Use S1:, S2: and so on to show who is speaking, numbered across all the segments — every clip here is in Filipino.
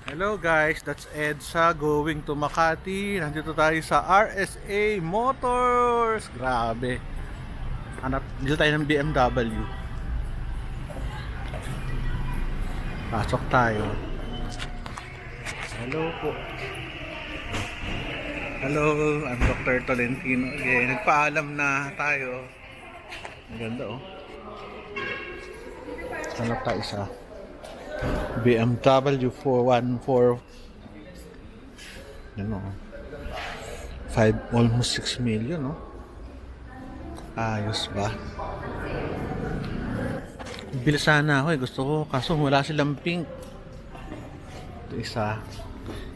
S1: Hello guys, that's EDSA going to Makati. Nandito tayo sa RSA Motors. Grabe. Dito tayo ng BMW. Pasok tayo. Hello po. Hello, I'm Dr. Tolentino. Okay, nagpaalam na tayo. Ang ganda oh. Hanap tayo isa. BMW 414. Ano? 5 almost 6 million, no? Ayos ba? Bili sana ako eh. Gusto ko kaso wala silang pink. Ito isa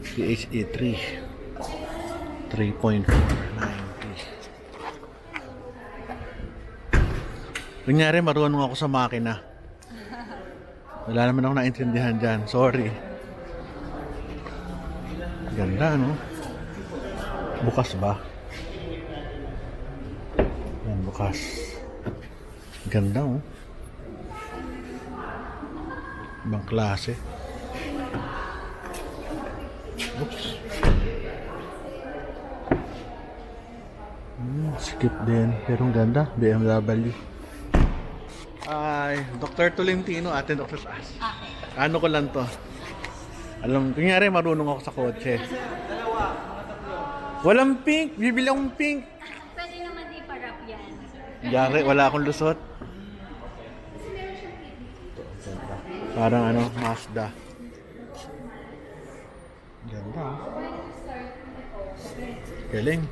S1: PHE 3 3.490. Kunyari marunong ako sa makina. Wala naman ako naintindihan dyan. Sorry. Ganda, no? Bukas ba? Yan, bukas. Ganda, oh. Ibang klase. Oops. Skip din. Pero ang ganda. BMW. Ay, Dr. Tolentino, ate Dr. As. Ano ko lang to? Alam, kunyari marunong ako sa kotse. Walang pink, bibili akong pink.
S2: Pwede naman iparap yan.
S1: Yari, wala akong lusot. Parang ano, Mazda. Ganda. Galing.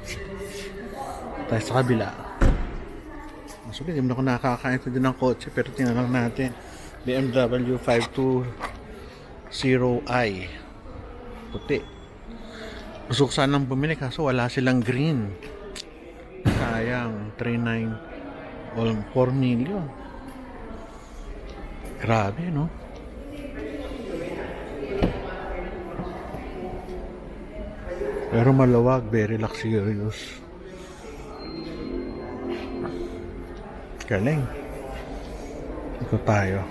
S1: Tayo sa kabila. Sabi, hindi mo ako nakakain din ng kotse, pero tingnan lang natin. BMW 520i. Puti. Gusto ko sanang bumili kaso wala silang green. Sayang, 3.9 or 4 million. Grabe, no? Pero malawag, very luxurious. Galing. Ikot tayo.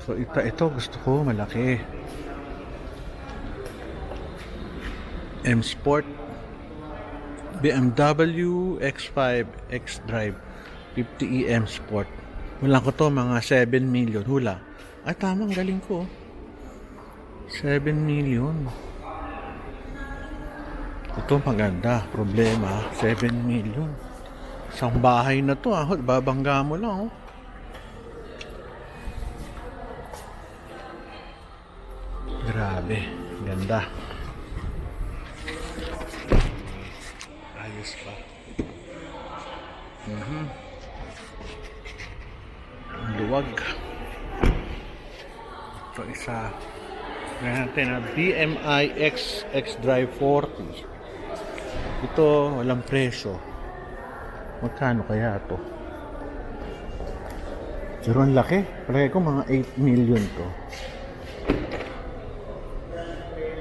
S1: So ito gusto ko malaki. M Sport BMW X5 X-Drive 50e M Sport. Wala ko to mga 7 million. Hula. Ay tama, ang galing ko. 7 million. Ito maganda. Problema 7 million. Isang bahay na to, babangga mo lang, oh. Grabe, ganda. Ayos pa. Ang luwag. Ito isa. Ganyan natin na BMI X-Drive 40. Ito, walang presyo. Magkano kaya to? Pero ang laki. Palagay ko mga 8 million to.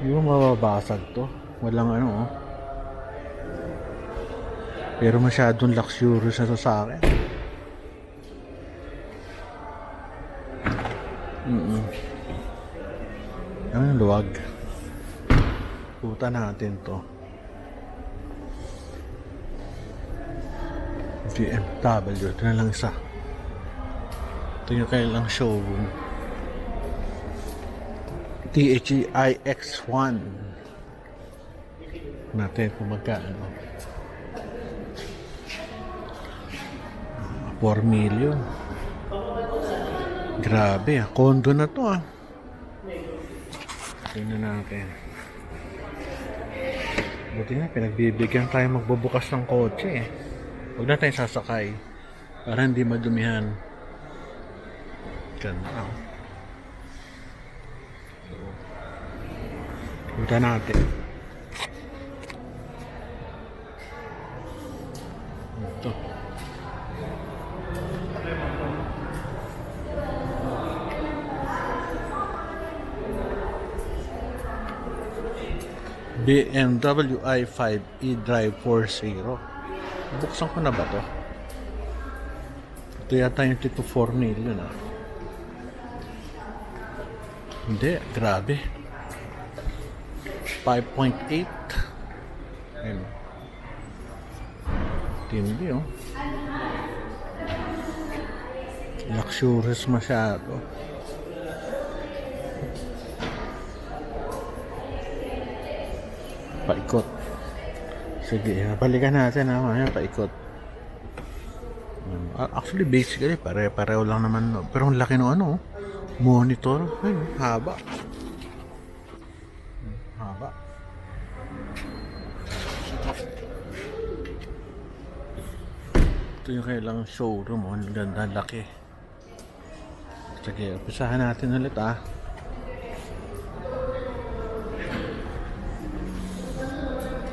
S1: Hindi mo mababasag to. Walang ano, oh. Pero masyadong luxurious na to sa akin. Ang luwag. Puta natin to. BMW. Ito na lang isa. Ito yung kailang showroom. THE iX1. Natin kung magkano. 4 million. Grabe, condo na to, ah. Tingnan natin. Buti nga, pinagbibigyan tayo magbubukas ng kotse, eh. Huwag na tayong sasakay para hindi madumihan. Ganda. Punta natin. Ito. BMW i5 eDrive 40. Buksan ko na ba to? Ito yata yung tito 4 million, ah. Hindi, grabe. 5.8. Ayun. Tindi, oh. Luxurious masyado. Paikot. Sige, balikan natin ha. Mamaya paikot. Actually, basically, pare-pareho lang naman. No? Pero ang laki ng ano, monitor. Ay, haba. Haba. Ito yung kailang showroom. Oh. Ang ganda, laki. Sige, upisahan natin ulit ah.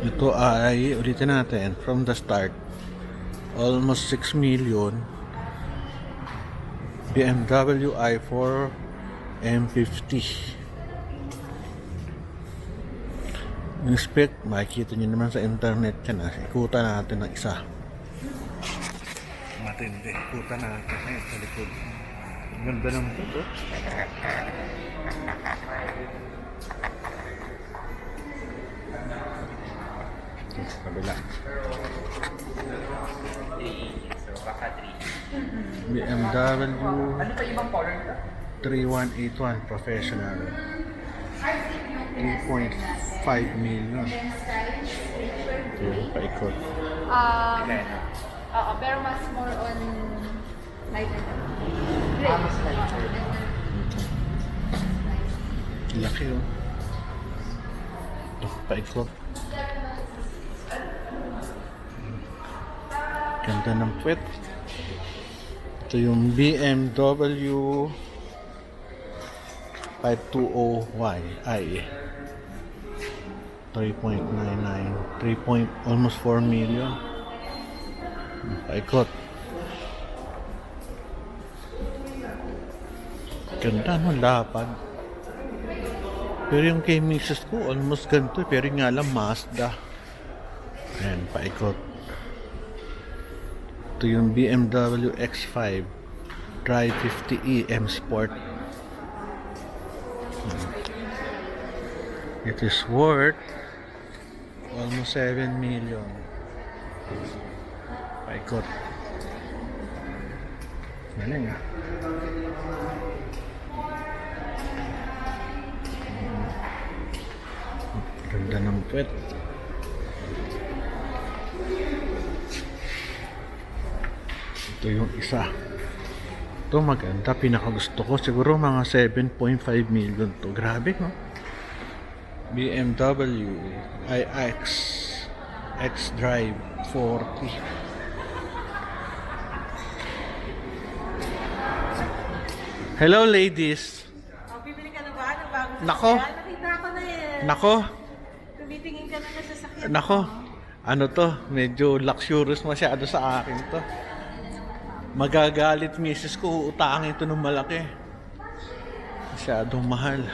S1: Ito ay, ulitin natin, from the start, almost 6 million, BMW i4 M50. Yung spec, makikita nyo naman sa internet yan. Ikutan natin ng isa. Matindi, ikutan natin. Ayun, sa likod. Ang ganda ng ito. Sa kabila.
S3: So, baka 3.
S1: BMW
S3: Ano pa ibang color nito?
S1: 3181 Professional. 3.5 million. Ito yung paikot.
S2: Oo, pero mas more on lighter.
S3: Mas lighter.
S1: Laki oh. Ito, paikot. Ganda ng puwet. Ito yung BMW 520Y 3.99 almost 4 million. Paikot. Ganda no, lapad. Pero yung kay misis ko almost ganito, pero yung nga lang Mazda. Ayan, paikot. Ito yung BMW X5 Drive 50e M Sport. It is worth almost 7 million. Paikot. Galing ah. Ganda ng puwet. Ito yung isa. Ito maganda. Pinakagusto ko. Siguro mga 7.5 million to. Grabe no? BMW iX X-Drive 40. Hello ladies.
S4: Oh, bibili ka na ba? Ano bago sa
S1: Nako.
S4: sasakyan? Nakita ko na yan.
S1: Nako.
S4: Tumitingin ka na sa sasakyan.
S1: Nako. Ano to? Medyo luxurious masyado sa akin to. Magagalit misis ko, utangin ito ng malaki. Masyadong mahal.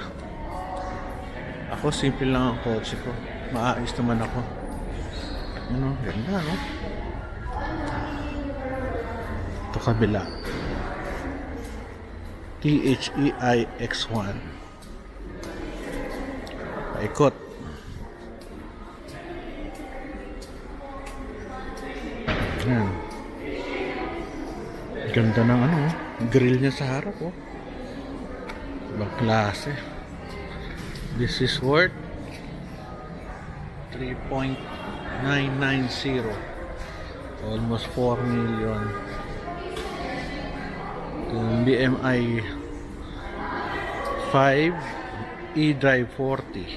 S1: Ako, simple lang ang kotse ko. Maayos naman ako. Ano, ganda, no? Ito kabila. THEI X1. Paikot. Yan. Ganda ng ano, grill niya sa harap, oh. Ibang klase. This is worth 3.990. Almost 4 million. Yung BMI 5 e-drive 40.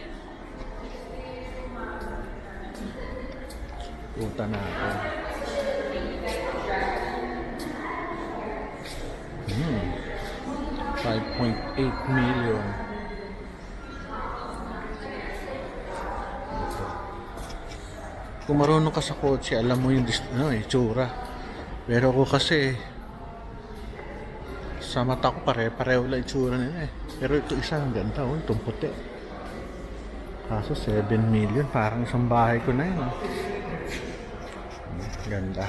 S1: Puta na ako. 5.8 million. Kung marunong ka sa kotse, alam mo yung itsura. Pero ako kasi, sa mata ko pare-pareho lang itsura nila eh. Pero ito isa, ang ganda, oh, itong puti. Kaso 7 million, parang isang bahay ko na yun. Oh. Ganda.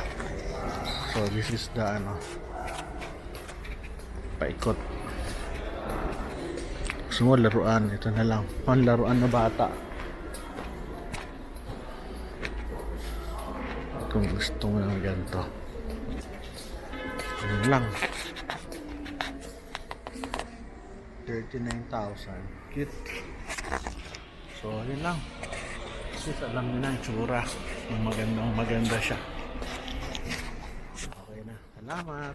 S1: So this is the ano, paikot. Gusto mo laruan, ito na lang. Panlaruan na bata. Kung gusto mo ng ganito. Yun lang. 39,000. Cute. So, yun lang. Kasi alam nyo na ang tsura. Maganda siya. Okay na. Salamat.